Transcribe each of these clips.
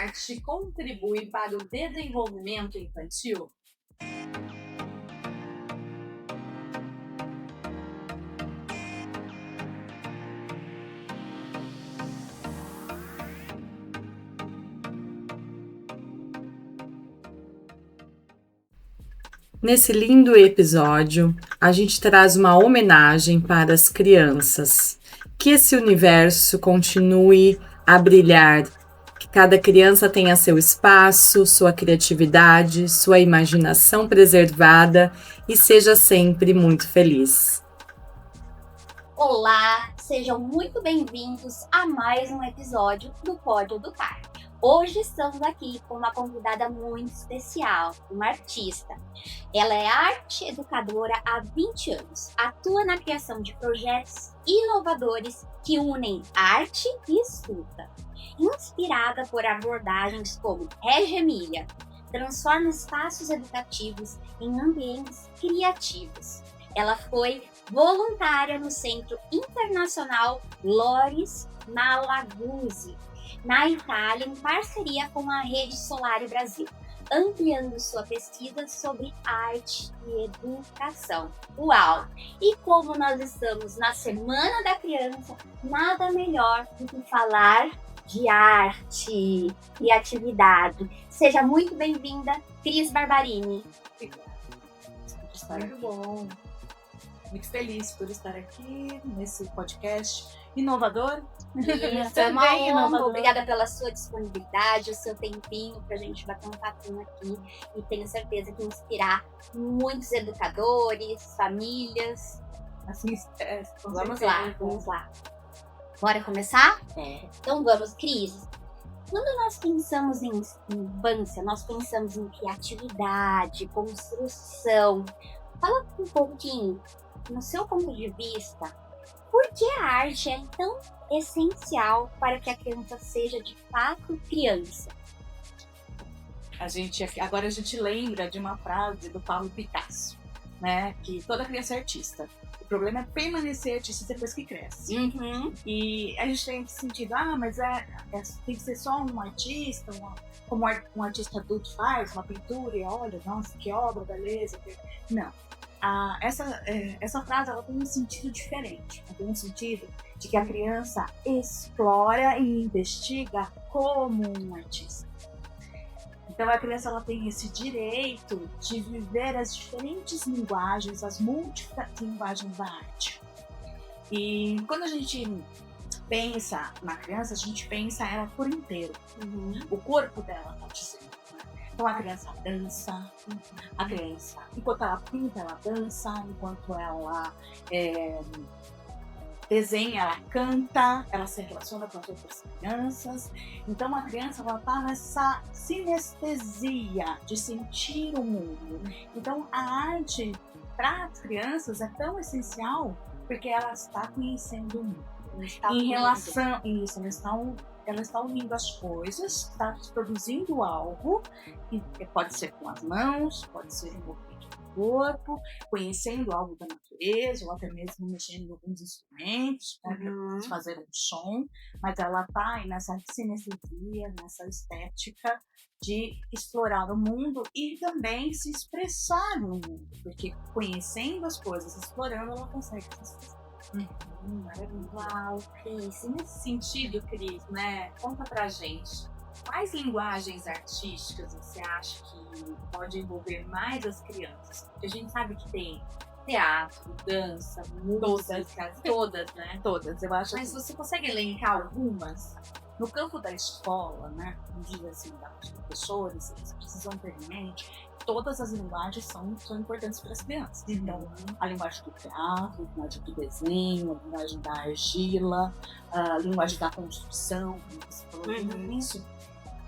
arte contribui para o desenvolvimento infantil? Nesse lindo episódio, a gente traz uma homenagem para as crianças. Que esse universo continue a brilhar, que cada criança tenha seu espaço, sua criatividade, sua imaginação preservada e seja sempre muito feliz. Olá, sejam muito bem-vindos a mais um episódio do Pode Educar. Hoje estamos aqui com uma convidada muito especial, uma artista. Ela é arte educadora há 20 anos, atua na criação de projetos inovadores que unem arte e escuta. Inspirada por abordagens como Regia Emília, transforma espaços educativos em ambientes criativos. Ela foi voluntária no Centro Internacional Loris Malaguzzi, na Itália, em parceria com a Rede Solari Brasil, ampliando sua pesquisa sobre arte e educação. Uau! E como nós estamos na Semana da Criança, nada melhor do que falar de arte e atividade. Seja muito bem-vinda, Cris Barbarini. Muito bom. Muito feliz por estar aqui nesse podcast inovador. Isso, é uma honra. Obrigada pela sua disponibilidade, o seu tempinho para a gente bater um papinho aqui. E tenho certeza que inspirar muitos educadores, famílias. Assim, Vamos lá. Bora começar? Então vamos, Cris. Quando nós pensamos em infância, nós pensamos em criatividade, construção. Fala um pouquinho, no seu ponto de vista, por que a arte é tão essencial para que a criança seja de fato criança? Agora a gente lembra de uma frase do Pablo Picasso, né? Que toda criança é artista. O problema é permanecer artista depois que cresce. E a gente tem esse sentido, mas tem que ser só um artista, como um artista adulto faz, uma pintura e olha, nossa, que obra, beleza. Não. Essa frase ela tem um sentido diferente. Ela tem um sentido de que a criança explora e investiga como um artista. Então a criança ela tem esse direito de viver as diferentes linguagens, as múltiplas linguagens da arte. E quando a gente pensa na criança, a gente pensa ela por inteiro. O corpo dela está dizendo. Então a criança dança, a criança, enquanto ela pinta, ela dança, enquanto ela desenha, ela canta, ela se relaciona com as outras crianças. Então a criança ela está nessa sinestesia de sentir o mundo. Então a arte para as crianças é tão essencial porque ela está conhecendo o mundo. Ela está unindo as coisas, está produzindo algo, que pode ser com as mãos, pode ser envolvendo o corpo, conhecendo algo da natureza, ou até mesmo mexendo em alguns instrumentos, para fazer um som, mas ela está aí nessa sinestesia, nessa estética de explorar o mundo e também se expressar no mundo, porque conhecendo as coisas, explorando, ela consegue se expressar. Uau, Cris. Nesse sentido, Cris, né? Conta pra gente. Quais linguagens artísticas você acha que pode envolver mais as crianças? Porque a gente sabe que tem teatro, dança, música, todas, né? Todas, eu acho. Mas você consegue elencar algumas? No campo da escola, né? Como diz assim, dos professores, eles precisam ter em mente todas as linguagens são importantes para as crianças. Então, a linguagem do teatro, a linguagem do desenho, a linguagem da argila, a linguagem da construção, como você falou, isso.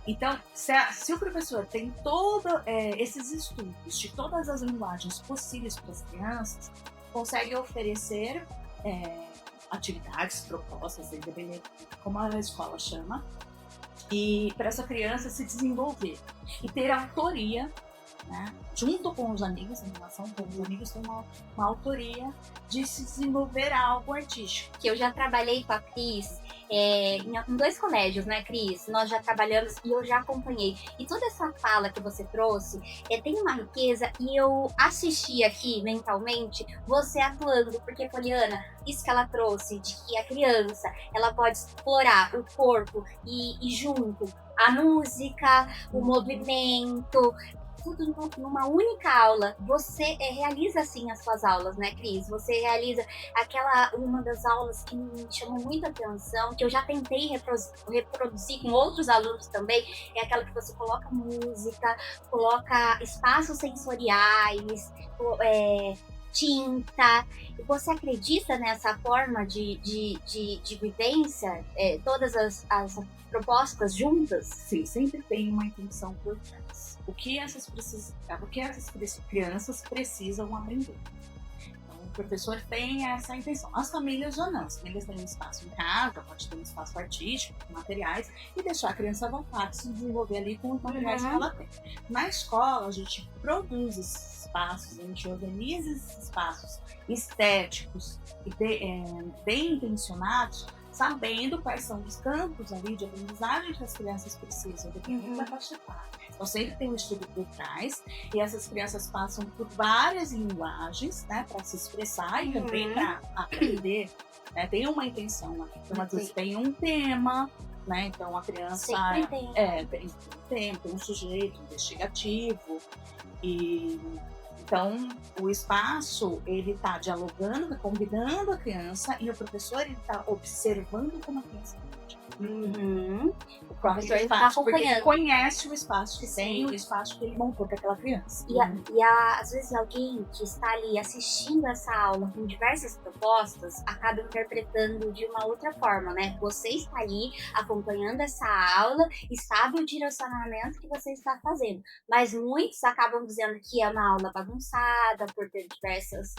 Então, se o professor tem todos esses estudos de todas as linguagens possíveis para as crianças, consegue oferecer atividades, propostas, independente de como a escola chama, e para essa criança se desenvolver e ter autoria, né? Junto com os amigos, em relação com os amigos, tem uma autoria de se desenvolver algo artístico. Que eu já trabalhei com a Cris em 2 colégios, né, Cris? Nós já trabalhamos e eu já acompanhei. E toda essa fala que você trouxe tem uma riqueza e eu assisti aqui mentalmente você atuando, porque, Poliana, isso que ela trouxe, de que a criança ela pode explorar o corpo e junto a música, o movimento, tudo numa única aula. Você realiza assim as suas aulas, né, Cris? Você realiza uma das aulas que me chamou muita atenção, que eu já tentei reproduzir com outros alunos também, é aquela que você coloca música, coloca espaços sensoriais, tinta. Você acredita nessa forma de vivência, todas as propostas juntas? Sim, sempre tem uma intenção por trás. O que essas crianças precisam aprender. Então, o professor tem essa intenção. As famílias já não. As famílias têm um espaço em casa, pode ter um espaço artístico, com materiais, e deixar a criança à vontade de se desenvolver ali com os materiais que ela tem. Na escola, a gente produz esses espaços, a gente organiza esses espaços estéticos e bem intencionados, sabendo quais são os campos ali de aprendizagem que as crianças precisam, dependendo da faixa etária. Então, sempre tem um estudo por trás, e essas crianças passam por várias linguagens, né, para se expressar e também para aprender. Né, tem uma intenção aqui. Então, às vezes tem um tema, né, então a criança tem um sujeito investigativo, e então o espaço ele está dialogando, convidando a criança, e o professor ele está observando como a criança o professor está acompanhando, porque conhece o espaço que tem, o espaço que ele montou para aquela criança. Às vezes alguém que está ali assistindo essa aula com diversas propostas acaba interpretando de uma outra forma, né? Você está ali acompanhando essa aula e sabe o direcionamento que você está fazendo, mas muitos acabam dizendo que é uma aula bagunçada por ter diversas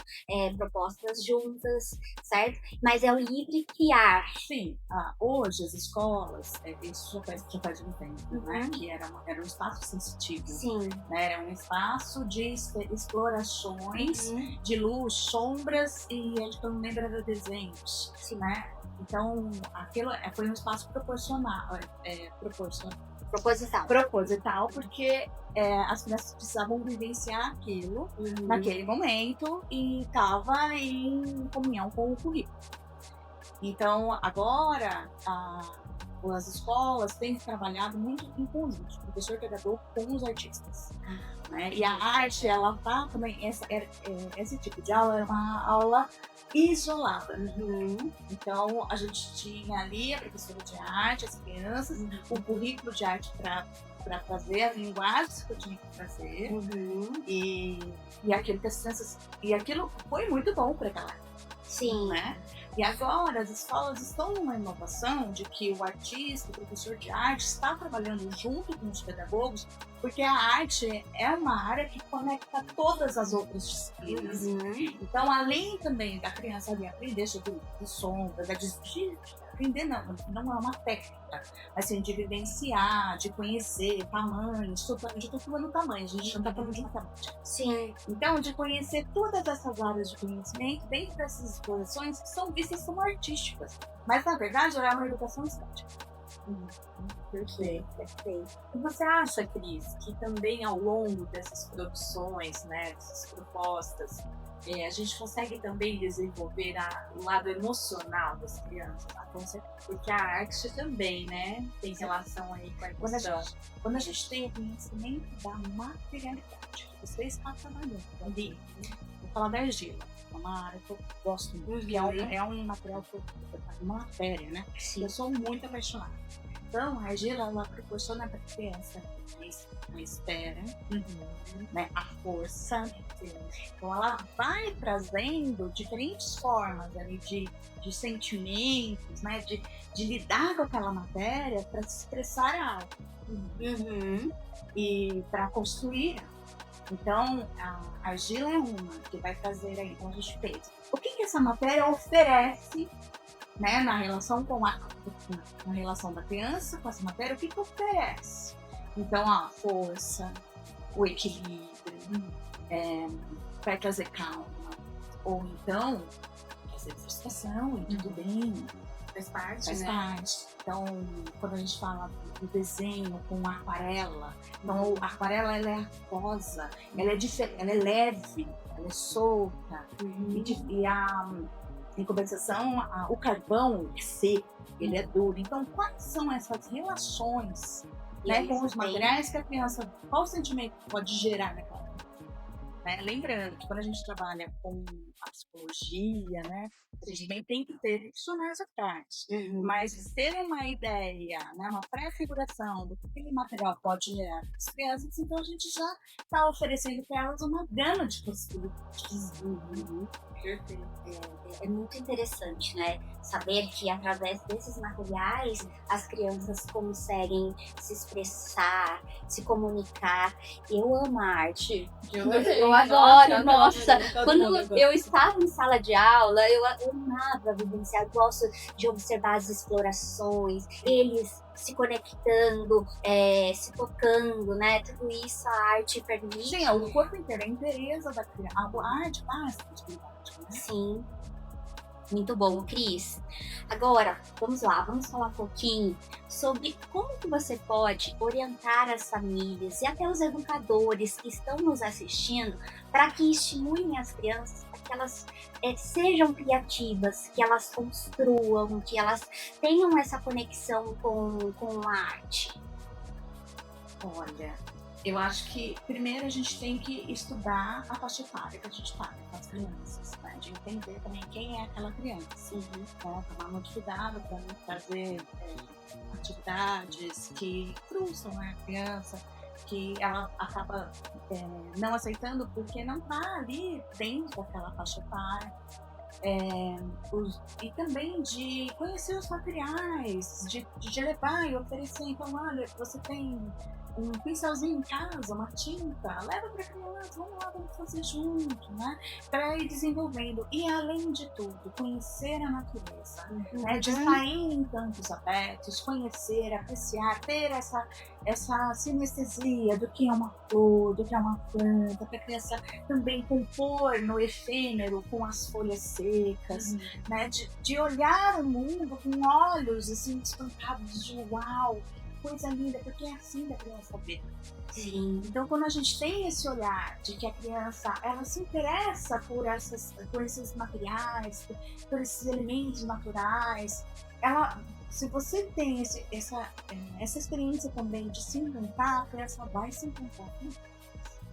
propostas juntas, certo? Mas é o livre criar. Sim, hoje as escolas, isso já faz um tempo, né? Que era um espaço sensitivo. Sim. Né? Era um espaço de explorações, de luz, sombras, e a gente não lembra de desenhos. Sim. Né? Então, aquilo foi um espaço proposital, porque as crianças precisavam vivenciar aquilo naquele momento e estava em comunhão com o currículo. Então, agora, as escolas têm trabalhado muito em conjunto, o professor pedagogo com os artistas. Né? E a arte, ela tá também, esse tipo de aula é uma aula isolada. Então, a gente tinha ali a professora de arte, as crianças, o currículo de arte para fazer as linguagens que eu tinha que fazer, e aquilo que as crianças... E aquilo foi muito bom para aquela época. Sim. Né? E agora as escolas estão numa inovação de que o artista, o professor de arte, está trabalhando junto com os pedagogos, porque a arte é uma área que conecta todas as outras disciplinas. Então, além também da criança ali aprender sobre sombras, de aprender não é uma técnica, mas assim, de vivenciar, de conhecer tamanhos, de tudo no tamanho, a gente não está falando de matemática. Sim. Então, de conhecer todas essas áreas de conhecimento dentro dessas explorações que são vistas como artísticas, mas na verdade é uma educação estética. Perfeito. E você acha, Cris, que também ao longo dessas produções, né, dessas propostas, a gente consegue também desenvolver o lado emocional das crianças? Porque a arte também, né, tem relação aí com a emoção. Quando a gente tem o conhecimento da materialidade, que você está trabalhando ali, vou falar da argila, é uma área que eu gosto muito, que é um material que uma matéria, né? Sim. Eu sou muito apaixonada. Então, a argila, ela proporciona para a criança a espera, né, a força. Então, ela vai trazendo diferentes formas ali de sentimentos, né, de lidar com aquela matéria para se expressar algo e para construir. Então, a argila é uma que vai trazer aí, como a gente fez. O que essa matéria oferece, né, na relação na relação da criança com essa matéria? O que oferece? Então, a força, o equilíbrio, vai trazer calma, ou então trazer frustração, e tudo bem, Faz parte, Faz né? parte. Então, quando a gente fala do desenho com aquarela, então a aquarela ela é aquosa, ela é leve, ela é solta. Em compensação, o carvão é seco, ele é duro. Então, quais são essas relações, né, com os materiais que a criança, qual sentimento pode gerar naquela? Né? Lembrando que quando a gente trabalha com a psicologia, né, a gente também tem que ter profissionais à parte. Mas ter uma ideia, né, uma pré-figuração do que aquele material pode gerar para as crianças, então a gente já está oferecendo para elas uma gama de possibilidades. Perfeito. É muito interessante, né? Saber que através desses materiais as crianças conseguem se expressar, se comunicar. Eu amo a arte. Eu adoro, nossa. Quando eu estava em sala de aula, eu amava vivenciar. Eu gosto de observar as explorações, eles se conectando, se tocando, né? Tudo isso a arte permite. Sim, o corpo inteiro, a inteireza da criança. A arte basta de didática, né? Sim. Muito bom, Cris. Agora, vamos lá, vamos falar um pouquinho sobre como que você pode orientar as famílias e até os educadores que estão nos assistindo para que estimulem as crianças, para que elas sejam criativas, que elas construam, que elas tenham essa conexão com a arte. Olha, eu acho que primeiro a gente tem que estudar a faixa etária que a gente está com as crianças, né? De entender também quem é aquela criança. Tomar muito cuidado para não fazer atividades que frustram a criança, que ela acaba não aceitando porque não está ali dentro daquela faixa etária. E também de conhecer os materiais, de levar e oferecer. Então, olha, você tem um pincelzinho em casa, uma tinta, leva para a criança, vamos lá, vamos fazer junto, né? Para ir desenvolvendo. E, além de tudo, conhecer a natureza, né? De sair em campos abertos, conhecer, apreciar, ter essa sinestesia do que é uma flor, do que é uma planta, para a criança também compor no efêmero com as folhas secas, né? De olhar o mundo com olhos assim espantados de uau, coisa linda, porque é assim da criança ver. Sim. Então, quando a gente tem esse olhar de que a criança ela se interessa por esses materiais, por esses elementos naturais, se você tem essa experiência também de se encantar, a criança vai se encantar.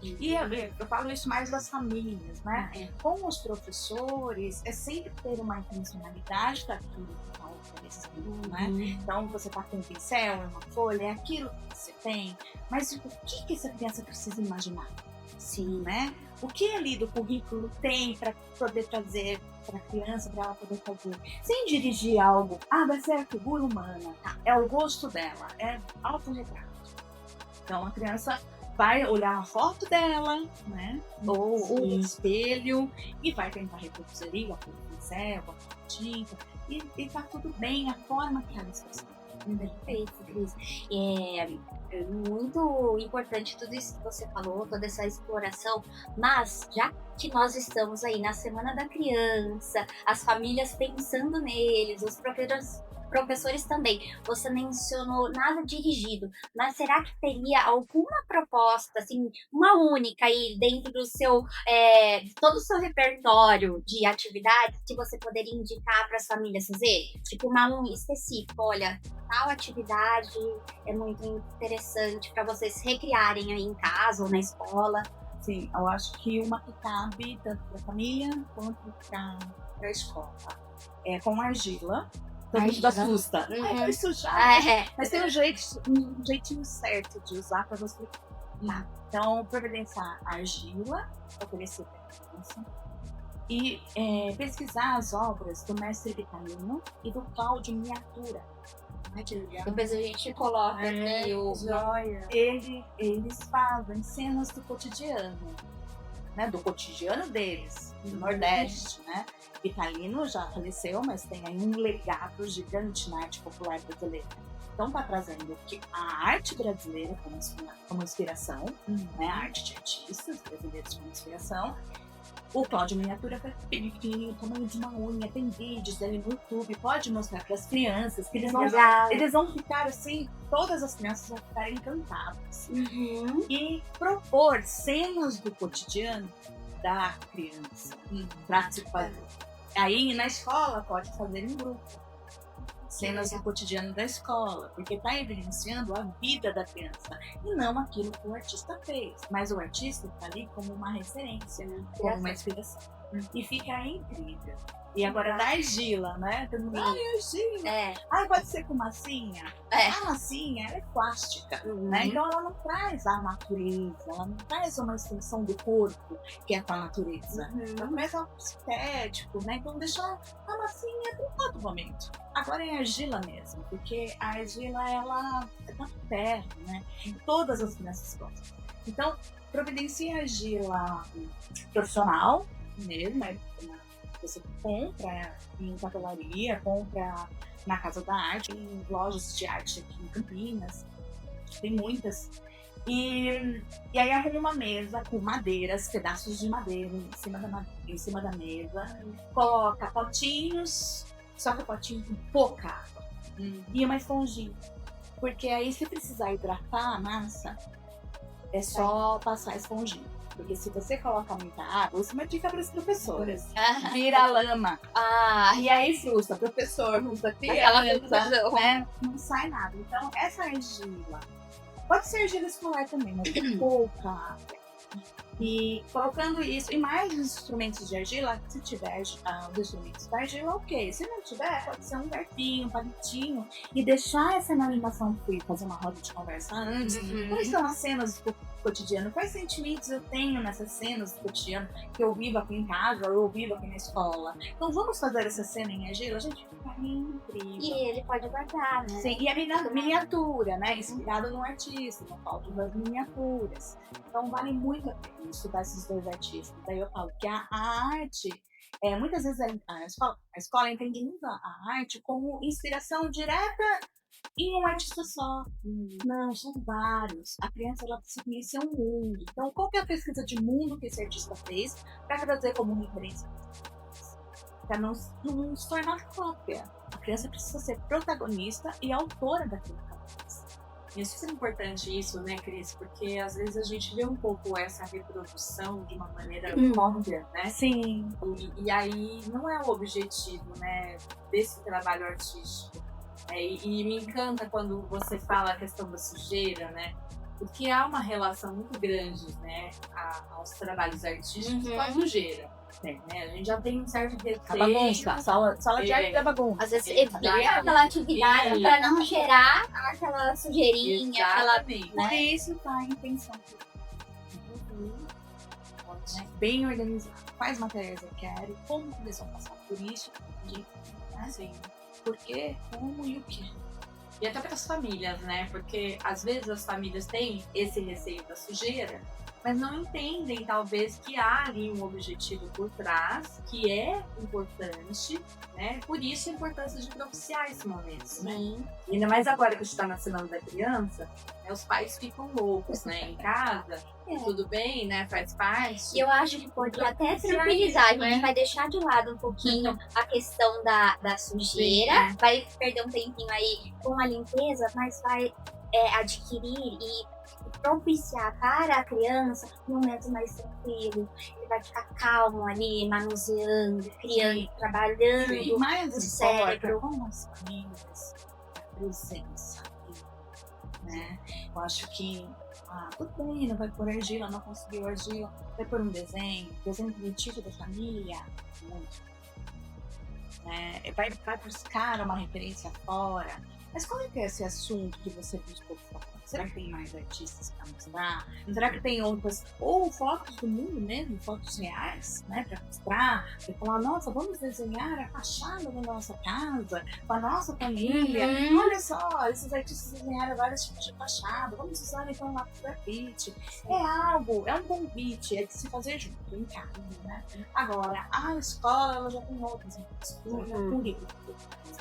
E eu falo isso mais das famílias, né? Com os professores, é sempre ter uma intencionalidade daquilo que está oferecendo, né? Então, você está com um pincel, uma folha, é aquilo que você tem, mas o que essa criança precisa imaginar? Sim, né? O que ali do currículo tem para poder trazer para a criança, para ela poder fazer? Sem dirigir algo, vai ser a figura humana, é o gosto dela, é autorretrato. Então, a criança vai olhar a foto dela, né? Ou o espelho, e vai tentar reproduzir ali, com o pincel, com a tinta, e tá tudo bem, a forma que ela está sendo. Perfeito, Cris. É muito importante tudo isso que você falou, toda essa exploração, mas já que nós estamos aí na Semana da Criança, as famílias pensando neles, os professores também, você mencionou nada dirigido, mas será que teria alguma proposta, assim, uma única aí dentro do seu, todo o seu repertório de atividades que você poderia indicar para as famílias fazer? Tipo, uma específica, olha, tal atividade é muito interessante para vocês recriarem aí em casa ou na escola. Sim, eu acho que uma que cabe tanto para a família quanto para a escola. Com argila. Todo mundo assusta. Vai sujar. Mas tem um jeitinho certo de usar para você. Então, providenciar argila, oferecer para a criança. E pesquisar as obras do mestre Vitalino e do Cláudio Miniatura. Depois a gente coloca aqui o... Eles fazem cenas do cotidiano, né? Do cotidiano deles, do Nordeste, né? Vitalino já faleceu, mas tem aí um legado gigante na arte popular brasileira. Então tá trazendo a arte brasileira como inspiração, né? A arte de artistas brasileiros como inspiração, O Cláudio Miniatura foi pequenininho, tamanho de uma unha, tem vídeos dele no YouTube, pode mostrar para as crianças, que Legal. eles vão ficar assim, todas as crianças vão ficar encantadas. Uhum. E propor cenas do cotidiano da criança para se fazer. Aí na escola pode fazer em grupo. Cenas do cotidiano da escola, porque está evidenciando a vida da criança e não aquilo que o artista fez. Mas o artista está ali como uma referência, como uma inspiração. E fica incrível. E agora da argila, né? Todo mundo, ai, argila. Ai, pode ser com massinha. A massinha, ela é plástica, né? Então ela não traz a natureza, ela não traz uma extensão do corpo, que é com a natureza. Ela traz algo estético, né? Então deixa a massinha para um outro momento. Agora é argila mesmo, porque a argila, ela é da terra, né? Todas as crianças gostam. Então, providencia argila profissional mesmo, você compra em papelaria, compra na Casa da Arte, em lojas de arte aqui em Campinas, tem muitas. E aí arruma uma mesa com madeiras, pedaços de madeira em cima da mesa, coloca potinhos, só que o potinho com pouca água e uma esponjinha. Porque aí se precisar hidratar a massa, é só passar a esponjinha. Porque se você coloca muita água, isso é uma dica para as professoras. Vira lama. E aí frustra, professor, frustra criança, né? Não sai nada. Então, essa argila, pode ser argila escolar também, mas tem pouca água. E colocando isso, e mais instrumentos de argila, se tiver os instrumentos da argila, ok. Se não tiver, pode ser um garfinho, um palitinho, e deixar essa animação fluir, fazer uma roda de conversa antes. Quais são as cenas do cotidiano? Quais sentimentos eu tenho nessas cenas do cotidiano que eu vivo aqui em casa ou eu vivo aqui na escola? Então vamos fazer essa cena em argila? Gente, fica incrível. E ele pode guardar, né? Sim, e a miniatura, né? Inspirado no artista, no palco das miniaturas. Então vale muito a pena estudar esses dois artistas. Daí eu falo que a arte, muitas vezes a escola entende muito a arte como inspiração direta em um artista só. Não, são vários. A criança ela precisa conhecer um mundo. Então, qual que é a pesquisa de mundo que esse artista fez para trazer como referência? Para não se tornar cópia. A criança precisa ser protagonista e autora daquilo que ela fez. E é super importante isso, né, Cris? Porque às vezes a gente vê um pouco essa reprodução de uma maneira óbvia, né? Sim. E aí não é o objetivo, né, desse trabalho artístico. E me encanta quando você fala a questão da sujeira, né? Porque há uma relação muito grande, né, aos trabalhos artísticos com a sujeira. Né? A gente já tem um certo receio. A bagunça, sala de arte da bagunça. Às vezes evita aquela atividade para não gerar aquela sujeirinha, Exatamente. Né? Porque isso tá em intenção. Bem organizado. Quais materiais eu quero, como eles vão passar por isso, Sim. por quê, como e o quê. E até para as famílias, né? Porque às vezes as famílias têm esse receio da sujeira, mas não entendem, talvez, que há ali um objetivo por trás, que é importante, né? Por isso a importância de propiciar esse momento, né? E ainda mais agora que a gente está na Semana da Criança, né? Os pais ficam loucos, né? Em casa, tudo bem, né? Faz parte. E eu acho que pode até tranquilizar, a gente vai deixar de lado um pouquinho a questão da sujeira, vai perder um tempinho aí com a limpeza, mas vai adquirir e propiciar para a criança um momento mais tranquilo. Ele vai ficar calmo ali, manuseando, criando, trabalhando E mais o cérebro. com as famílias, a presença. Né? Eu acho que tudo bem, não vai por argila, não conseguiu argila, vai por um desenho positivo da família, muito. Né? Vai buscar uma referência fora. Mas qual é que é esse assunto que você buscou fora? Será que tem mais artistas para mostrar? Será que tem outras, ou fotos do mundo mesmo, fotos reais, né, para mostrar? Para falar, nossa, vamos desenhar a fachada da nossa casa, com a nossa família. Olha só, esses artistas desenharam vários tipos de fachada, vamos usar então o lápis grafite. É um convite, é de se fazer junto, em casa, né? Agora, a escola, ela já tem outras currículos,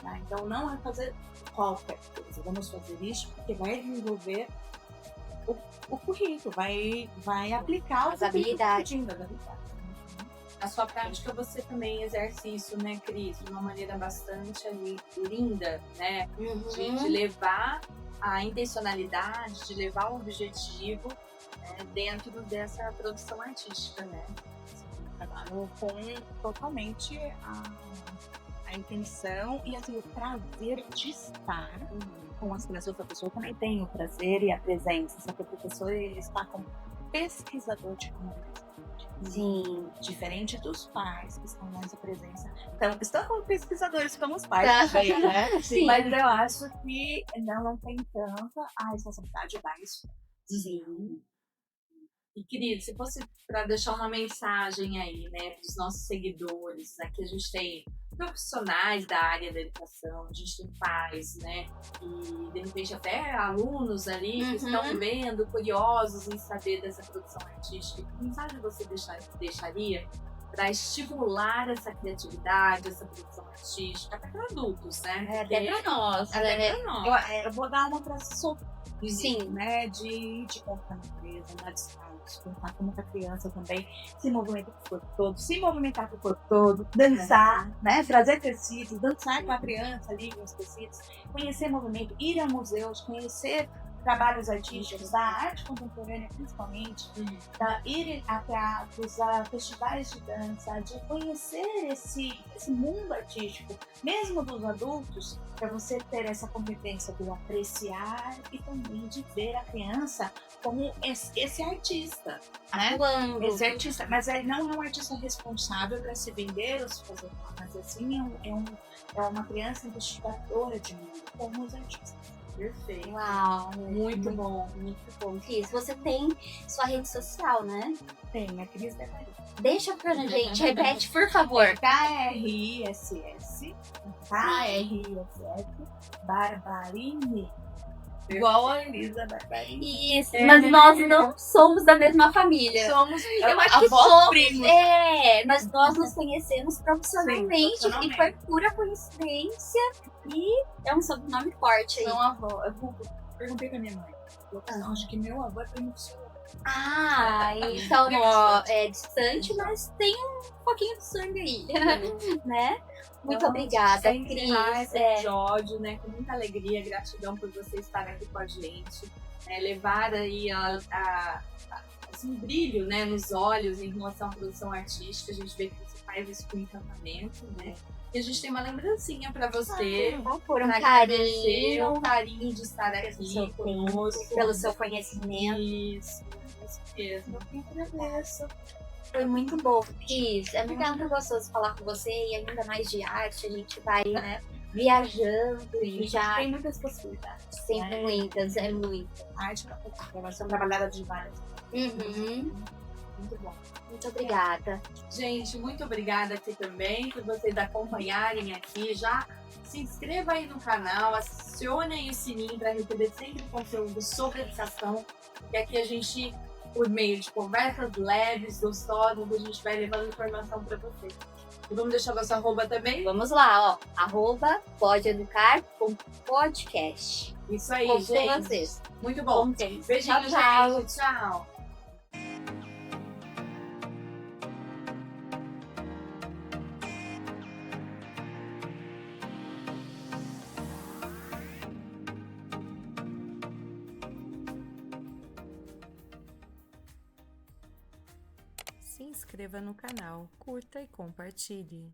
né? Então não é fazer qualquer coisa, vamos fazer isso porque vai desenvolver o currículo, vai aplicar as habilidades. Na sua prática você também exerce isso, né, Cris? De uma maneira bastante ali, linda, né? De levar a intencionalidade, de levar o objetivo, né, dentro dessa produção artística, né? Trabalho com totalmente a intenção e assim, o prazer de estar com as crianças. A pessoa também tem o prazer e a presença, só que o professor ele está como pesquisador de comunicação. Sim. Diferente dos pais que estão nessa presença. Então, estão como pesquisadores como os pais também, né? Sim. Mas eu acho que não tem tanta a responsabilidade da escola. Sim. E, querido, se fosse para deixar uma mensagem aí, né, para os nossos seguidores, aqui a gente tem profissionais da área da educação, a gente tem pais, né, e de repente até alunos ali que estão vendo, curiosos em saber dessa produção artística. Que mensagem você deixaria para estimular essa criatividade, essa produção artística, até para adultos, né? Até pra nós. Até para nós. Eu vou dar uma para Sim. né, de contar na empresa, andar descalço, contar como que a criança também se movimenta com o corpo todo, se movimentar com o corpo todo, dançar, né, trazer tecidos, dançar com a criança ali com os tecidos, conhecer movimento, ir a museus, conhecer trabalhos artísticos, da arte contemporânea principalmente, ir a teatros, a festivais de dança, de conhecer esse mundo artístico, mesmo dos adultos, para você ter essa competência de apreciar e também de ver a criança como esse artista, né? Atuando. Esse artista, mas ele não é um artista responsável para se vender ou se fazer mal, mas assim é uma criança investigadora de mundo, como os artistas. Perfeito. Uau. Muito bom. Muito bom. Cris, você tem sua rede social, né? Tem a Cris Barbarini. Deixa pra gente, repete, por favor. KRISS Barbarini. Igual a Elisa Barbarini. Isso, mas nós não somos da mesma família. Somos Eu acho que somos. Mas nós nos conhecemos profissionalmente. Sim, profissionalmente. E foi pura coincidência. E é um sobrenome forte aí. São avó. Eu perguntei pra minha mãe. Eu acho que meu avô é primo do seu. Então ó, é distante, mas tem um pouquinho de sangue aí, né? Muito obrigada, Cris. Esse episódio, né, com muita alegria, gratidão por você estar aqui com a gente, né, levar aí um brilho, né, nos olhos em relação à produção artística. A gente vê que você faz isso com encantamento, né? E a gente tem uma lembrancinha pra você. Por um pra carinho, agradecer, um carinho de estar aqui conosco. pelo seu conhecimento. Isso mesmo. Eu que agradeço. Foi muito bom, Cris. É muito gostoso falar com você e ainda mais de arte. A gente vai, né, viajando e já Tem muitas possibilidades. sempre né? muitas, é muito. A arte vai ser trabalhada de várias. Muito bom. Muito obrigada. Gente, muito obrigada aqui também por vocês acompanharem aqui. Já se inscreva aí no canal, acione aí o sininho para receber sempre conteúdo sobre educação. E aqui a gente, por meio de conversas leves, gostosas, a gente vai levando informação para vocês. E vamos deixar nosso arroba também? Vamos lá, ó. @podeeducar.podcast. Isso aí, Conto com gente. vocês. Muito bom. Com vocês. Beijinho, Tchau, gente. Tchau. Se inscreva no canal, curta e compartilhe.